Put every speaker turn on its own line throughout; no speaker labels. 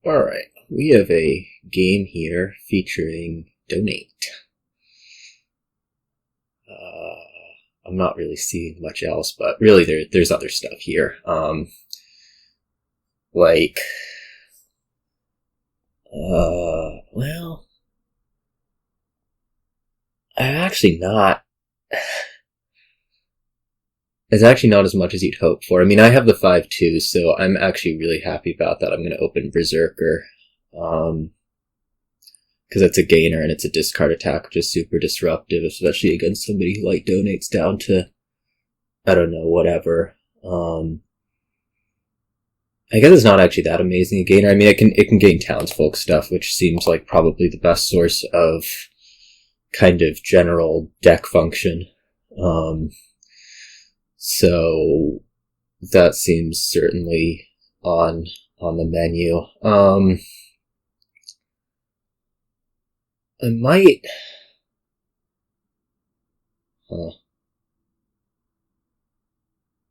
Alright, we have a game here featuring Donate. I'm not really seeing much else, but really there's other stuff here. Like, well, I'm actually not. It's actually not as much as you'd hope for. I mean, I have the 5-2, so I'm actually really happy about that. I'm going to open Berserker. Because it's a gainer and it's a discard attack, which is super disruptive, especially against somebody who, like, donates down to, I don't know, whatever. I guess it's not actually that amazing a gainer. I mean, it can gain townsfolk stuff, which seems like probably the best source of kind of general deck function. So that seems certainly on the menu. I might.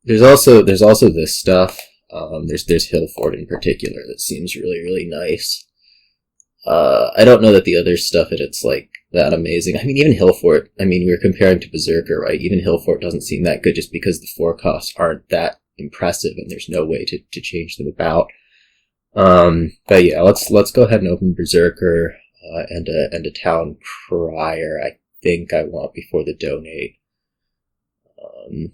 There's also this stuff. There's Hillfort in particular that seems really, really nice. I don't know that the other stuff it's like that amazing. I mean, even Hillfort, I mean, we were comparing to Berserker, right? Even Hillfort doesn't seem that good just because the 4 costs aren't that impressive and there's no way to change them about. But yeah, let's go ahead and open Berserker, and a Town Crier, I think I want before the Donate.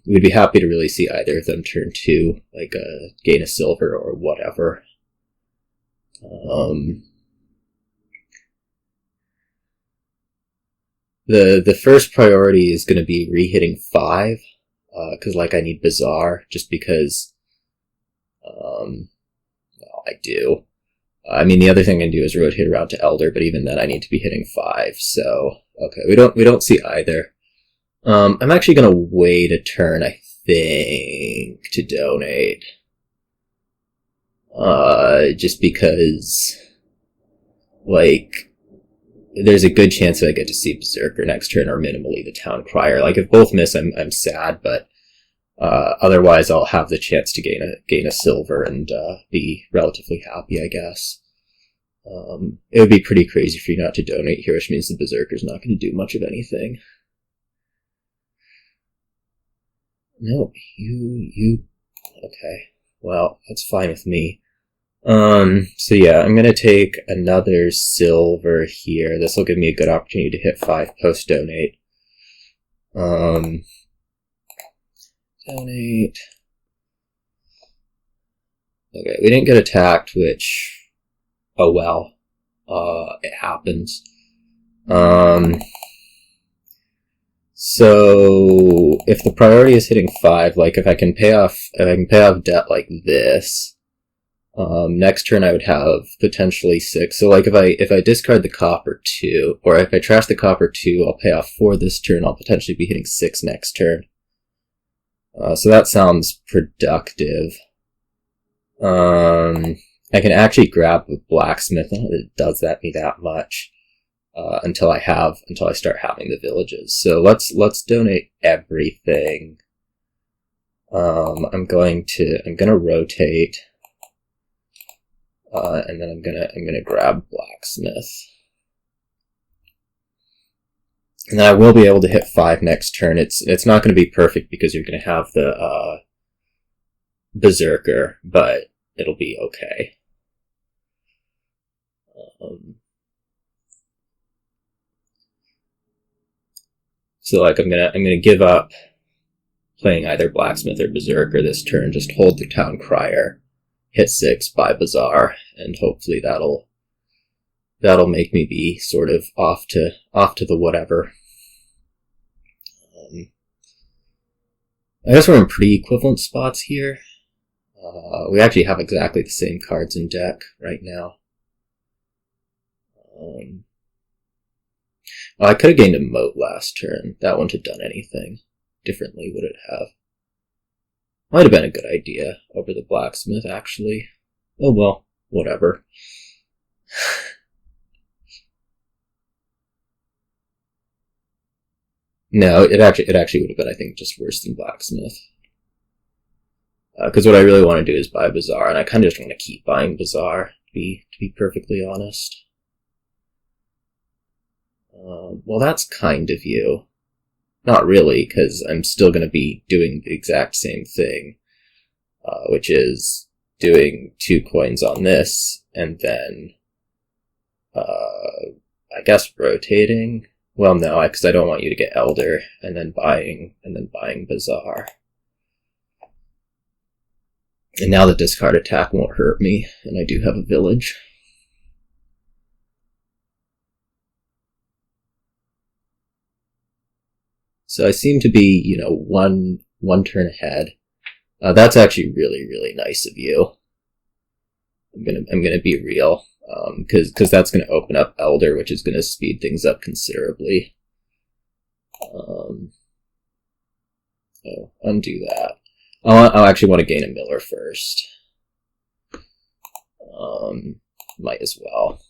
We'd be happy to really see either of them turn 2, like gain a silver or whatever. The first priority is going to be re-hitting 5, because like I need Bazaar, just because, well, I do. I mean, the other thing I can do is rotate around to Elder, but even then I need to be hitting 5, so, okay, we don't see either. I'm actually gonna wait a turn, I think, to donate. Just because, like, there's a good chance that I get to see Berserker next turn, or minimally the Town Crier. Like, if both miss, I'm sad, but otherwise I'll have the chance to gain a silver and be relatively happy, I guess. It would be pretty crazy for you not to donate here, which means the Berserker's not going to do much of anything. No, you... Okay. Well, that's fine with me. So yeah, I'm gonna take another silver here. This will give me a good opportunity to hit 5 post-donate. Donate. Okay, we didn't get attacked, which... Oh well. It happens. So if the priority is hitting 5, like if I can pay off debt like this, next turn I would have potentially 6. So like if I discard the copper 2, or if I trash the copper 2, I'll pay off 4 this turn. I'll potentially be hitting 6 next turn. So that sounds productive. I can actually grab a blacksmith. It does me that much. Until I start having the villages. So let's donate everything. I'm gonna rotate, and then I'm gonna grab blacksmith, and then I will be able to hit 5 next turn. It's not gonna be perfect because you're gonna have the Berserker, but it'll be okay. So like I'm gonna give up playing either Blacksmith or Berserker this turn, just hold the Town Crier, hit 6, buy Bazaar, and hopefully that'll make me be sort of off to the whatever. I guess we're in pretty equivalent spots here. We actually have exactly the same cards in deck right now. Well, I could have gained a moat last turn. That wouldn't have done anything differently, would it have? Might have been a good idea over the blacksmith, actually. Oh well, whatever. No, it actually would have been, I think, just worse than blacksmith. Because what I really want to do is buy Bazaar, and I kind of just want to keep buying Bazaar, to be perfectly honest. Well, that's kind of you. Not really, because I'm still going to be doing the exact same thing, which is doing 2 coins on this, and then, I guess rotating. Well, no, because I don't want you to get Elder, and then buying Bazaar. And now the discard attack won't hurt me, and I do have a village. So I seem to be, one turn ahead. That's actually really, really nice of you. I'm gonna be real, because that's gonna open up Elder, which is gonna speed things up considerably. Undo that. I'll actually want to gain a Miller first. Might as well.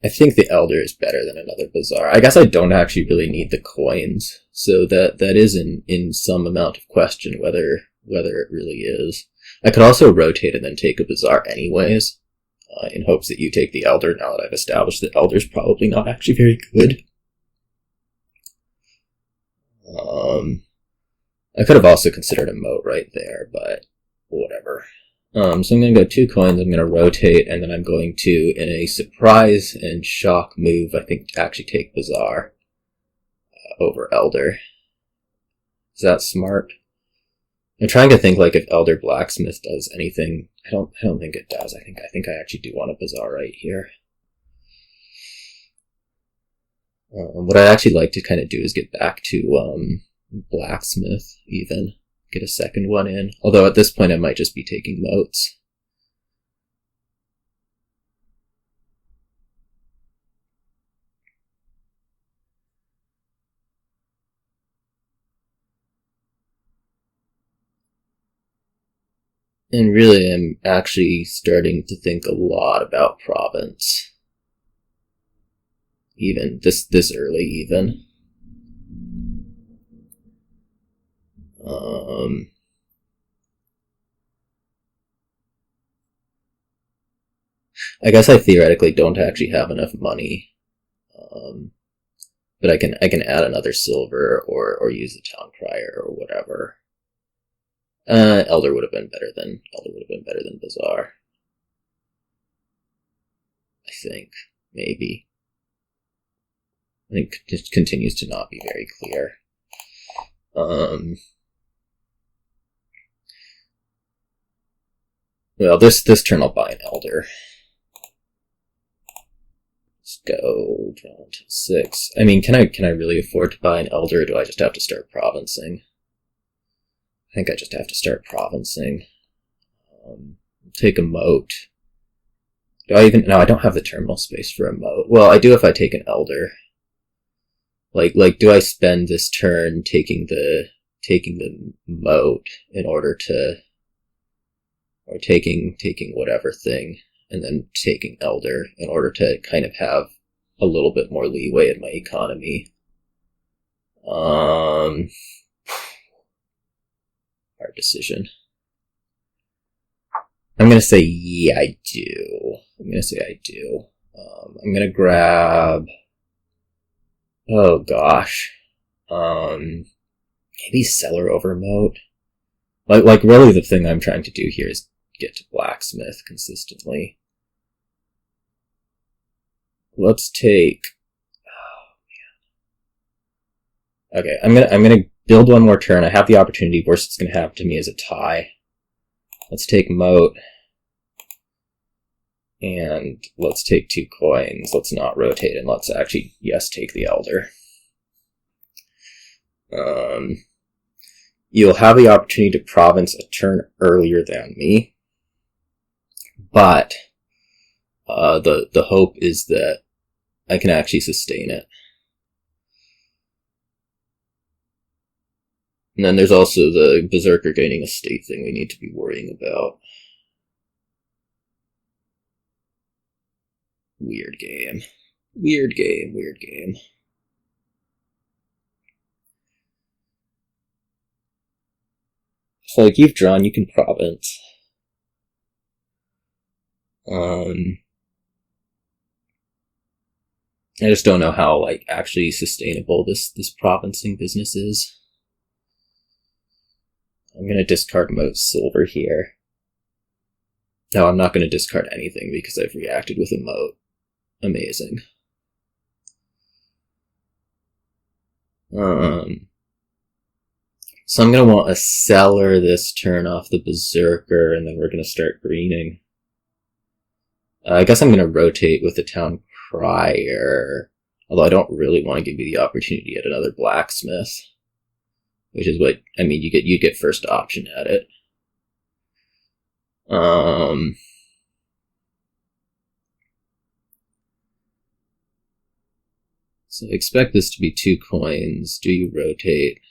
I think the Elder is better than another Bazaar. I guess I don't actually really need the coins, so that is in some amount of question whether it really is. I could also rotate and then take a Bazaar anyways, in hopes that you take the Elder now that I've established that Elder's probably not actually very good. I could have also considered a moat right there, but whatever. So I'm going to go 2 coins, I'm going to rotate, and then I'm going to, in a surprise and shock move, I think actually take Bazaar over Elder. Is that smart? I'm trying to think like if Elder Blacksmith does anything. I don't think it does. I think I actually do want a Bazaar right here. What I'd actually like to kind of do is get back to Blacksmith even. Get a second one in. Although at this point I might just be taking moats. And really I'm actually starting to think a lot about province. Even this early even. I guess I theoretically don't actually have enough money, but I can add another silver or use the town crier or whatever. Elder would have been better than Bazaar. I think maybe. I think it continues to not be very clear. Well, this turn I'll buy an Elder. Let's go down to 6. I mean, can I really afford to buy an Elder, or do I just have to start provincing? I think I just have to start provincing. Take a moat. Do I even... No, I don't have the terminal space for a moat. Well, I do if I take an Elder. Like, do I spend this turn taking the moat in order to... Or taking whatever thing, and then taking Elder in order to kind of have a little bit more leeway in my economy. Hard decision. I'm gonna say yeah, I do. I'm gonna grab... Oh gosh. Maybe Cellar over Moat. Like really the thing I'm trying to do here is get to Blacksmith consistently. Let's take... Oh man. Okay, I'm gonna build one more turn. I have the opportunity. Worst it's gonna happen to me is a tie. Let's take Moat. And let's take 2 coins. Let's not rotate, and let's actually, yes, take the Elder. You'll have the opportunity to province a turn earlier than me, but the hope is that I can actually sustain it. And then there's also the Berserker gaining a state thing we need to be worrying about. Weird game. So, like, you've drawn, you can province. I just don't know how, like, actually sustainable this provincing business is. I'm gonna discard Moat Silver here. No, I'm not gonna discard anything because I've reacted with a Moat. Amazing. So I'm gonna want a Cellar this turn off the Berserker, and then we're gonna start greening. I guess I'm gonna rotate with the Town Crier, although I don't really want to give you the opportunity at another Blacksmith, which is what, I mean, you get first option at it. So I expect this to be 2 coins. Do you rotate?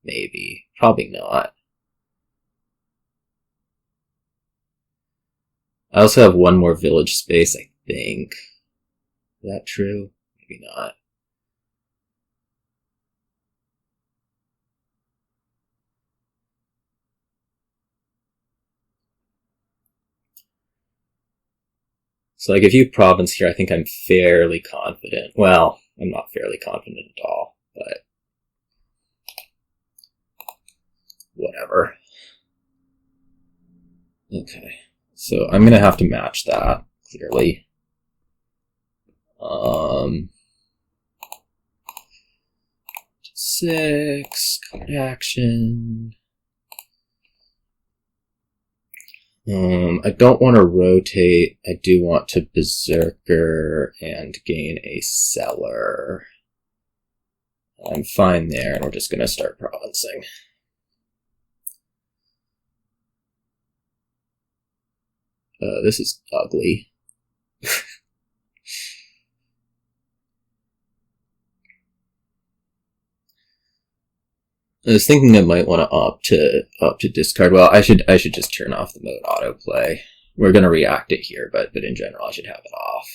Maybe. Probably not. I also have 1 more village space, I think. Is that true? Maybe not. So, like, if you province here, I think I'm fairly confident. Well, I'm not fairly confident at all, but whatever. Okay, so I'm gonna have to match that, clearly. 6, card action. I don't want to rotate. I do want to Berserker and gain a Cellar. I'm fine there, and we're just going to start provincing. This is ugly. I was thinking I might want to opt to discard. Well, I should just turn off the mode autoplay. We're gonna react it here, but in general, I should have it off.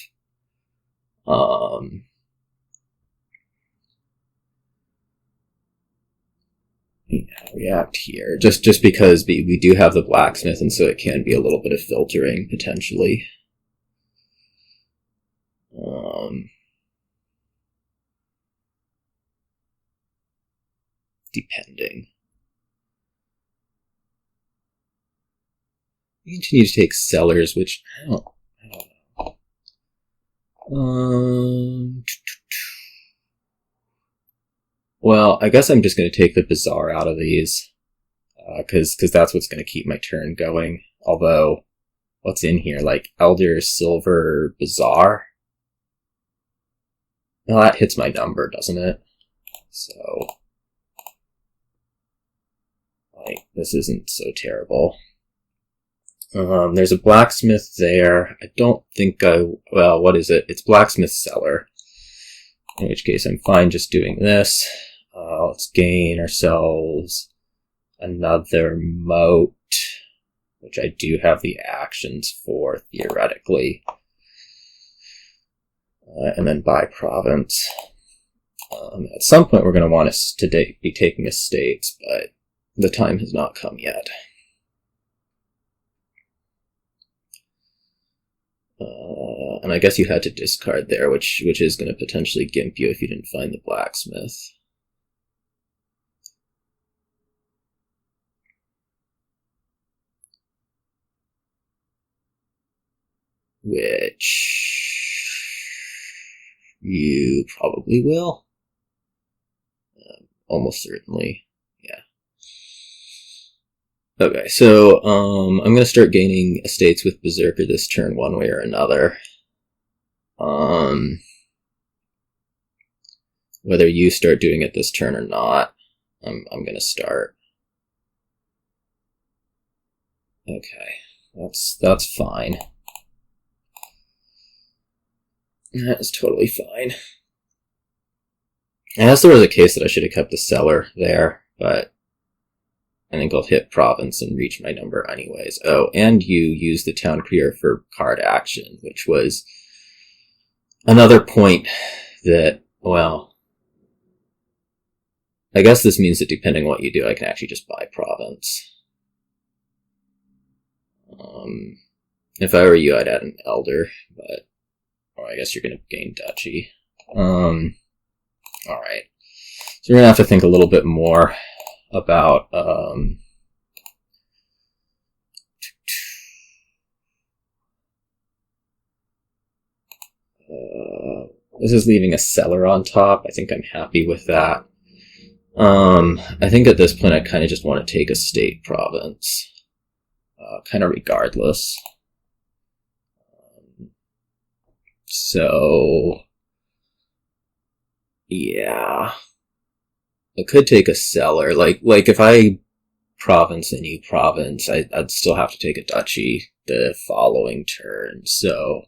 React here, just because we do have the Blacksmith, and so it can be a little bit of filtering potentially. Depending. We continue to take Cellars, which I don't know. Well, I guess I'm just going to take the Bazaar out of these, because that's what's going to keep my turn going. Although, what's in here? Like, Elder, Silver, Bazaar? Well, that hits my number, doesn't it? So, like, this isn't so terrible. There's a Blacksmith there. I don't think well, what is it? It's Blacksmith Cellar. In which case, I'm fine just doing this. Let's gain ourselves another Moat, which I do have the actions for, theoretically. And then buy Province. At some point, we're going to want us to be taking estates, but the time has not come yet. And I guess you had to discard there, which is going to potentially gimp you if you didn't find the Blacksmith. Which you probably will. Almost certainly. Yeah. Okay, so I'm going to start gaining estates with Berserker this turn one way or another. Whether you start doing it this turn or not, I'm going to start. Okay, that's fine. That is totally fine. I guess there was a case that I should have kept the Cellar there, but I think I'll hit Province and reach my number anyways. Oh, and you use the Town Crier for card action, which was another point that, well, I guess this means that depending on what you do, I can actually just buy Province. If I were you, I'd add an elder, but or I guess you're gonna gain duchy. Alright. So we're gonna have to think a little bit more about this is leaving a cellar on top. I think I'm happy with that. I think at this point I kind of just want to take a state province. Kind of regardless. So, yeah. I could take a cellar. Like if I province a new province, I'd still have to take a duchy the following turn. So,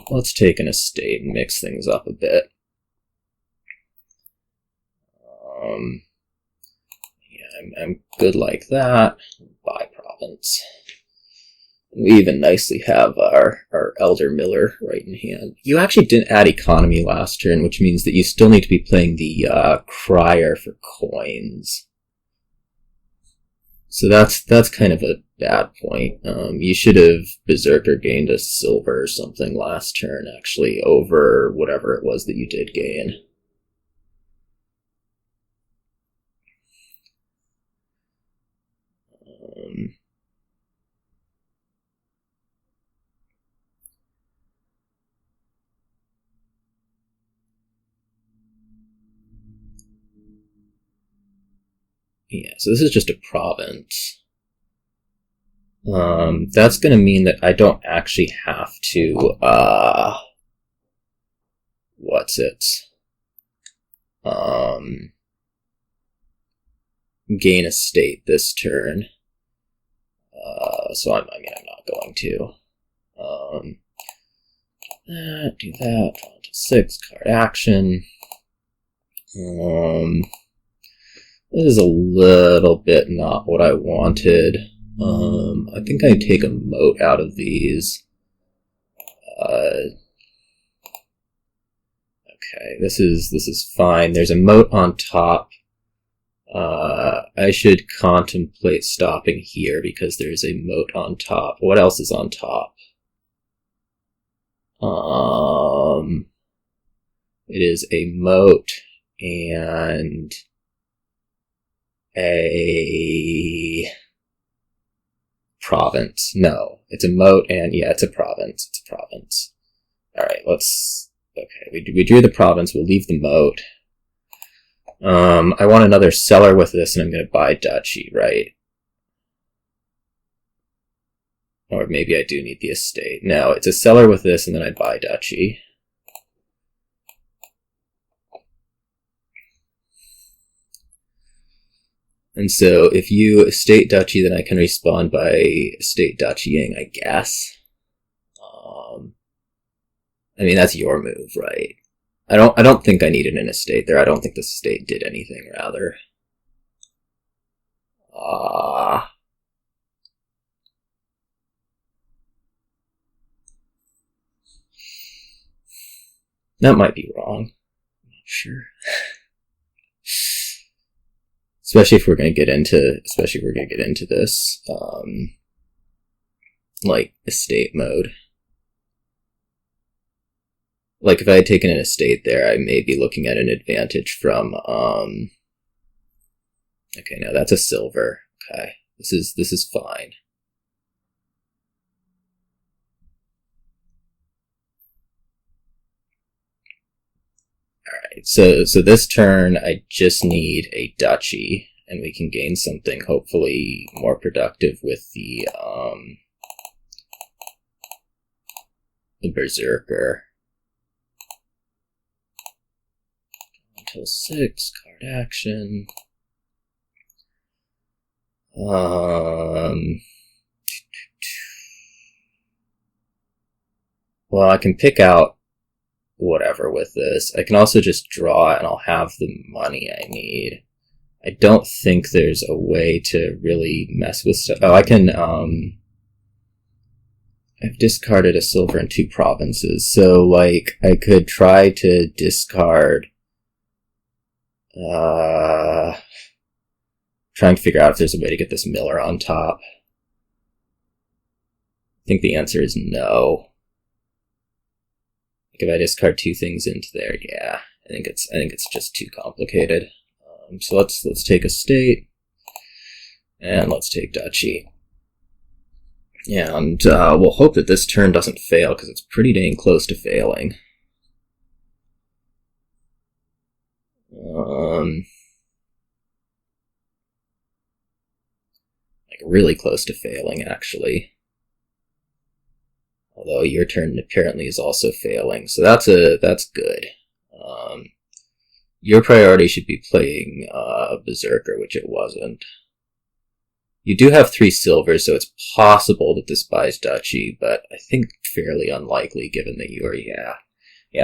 let's take an estate and mix things up a bit. Yeah, I'm good like that. Buy province. We even nicely have our Elder Miller right in hand. You actually didn't add economy last turn, which means that you still need to be playing the crier for coins. So that's kind of a bad point. You should have Berserker gained a silver or something last turn, actually, over whatever it was that you did gain. Yeah, so this is just a province. That's going to mean that I don't actually have to, gain a state this turn. So I'm not going to. Do that, draw to 6, card action. This is a little bit not what I wanted. I think I take a moat out of these. Okay, this is fine. There's a moat on top. I should contemplate stopping here because there's a moat on top. What else is on top? It is a moat and a province. No, it's a moat and yeah, it's a province. It's a province. Alright, okay, we drew the province, we'll leave the moat. I want another cellar with this and I'm gonna buy duchy, right? Or maybe I do need the estate. No, it's a cellar with this and then I buy duchy. And so if you estate duchy, then I can respond by estate duchying, I guess. I mean, that's your move, right? I don't think I needed an estate there. I don't think this estate did anything, rather. That might be wrong. I'm not sure. Especially if we're gonna get into this, like, estate mode. Like, if I had taken an estate there, I may be looking at an advantage from, okay, no, that's a silver. Okay, this is fine. Alright, so this turn, I just need a duchy, and we can gain something hopefully more productive with the Berserker. Until 6, card action. Well, I can pick out whatever with this. I can also just draw and I'll have the money I need. I don't think there's a way to really mess with stuff. Oh, I can, I've discarded a silver and 2 provinces, so, like, I could try to discard, trying to figure out if there's a way to get this Miller on top. think the answer is no. Like if I discard 2 things into there, yeah, I think it's just too complicated. So let's take a state, and let's take duchy. And we'll hope that this turn doesn't fail, because it's pretty dang close to failing. Like really close to failing, actually. Although your turn apparently is also failing, so that's good. Your priority should be playing Berserker, which it wasn't. You do have 3 silvers, so it's possible that this buys duchy, but I think fairly unlikely given that you are, yeah.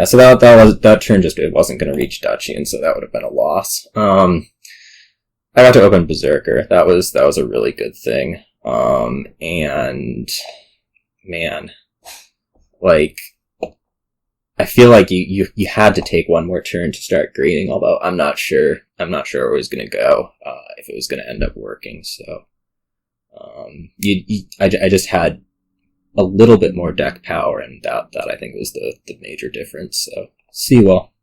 So that turn just it wasn't going to reach duchy, and so that would have been a loss. I got to open Berserker. That was a really good thing. And man, like I feel like you had to take one more turn to start greening. Although I'm not sure where it was going to go if it was going to end up working. So I just had a little bit more deck power, and that I think was the major difference. So see you all.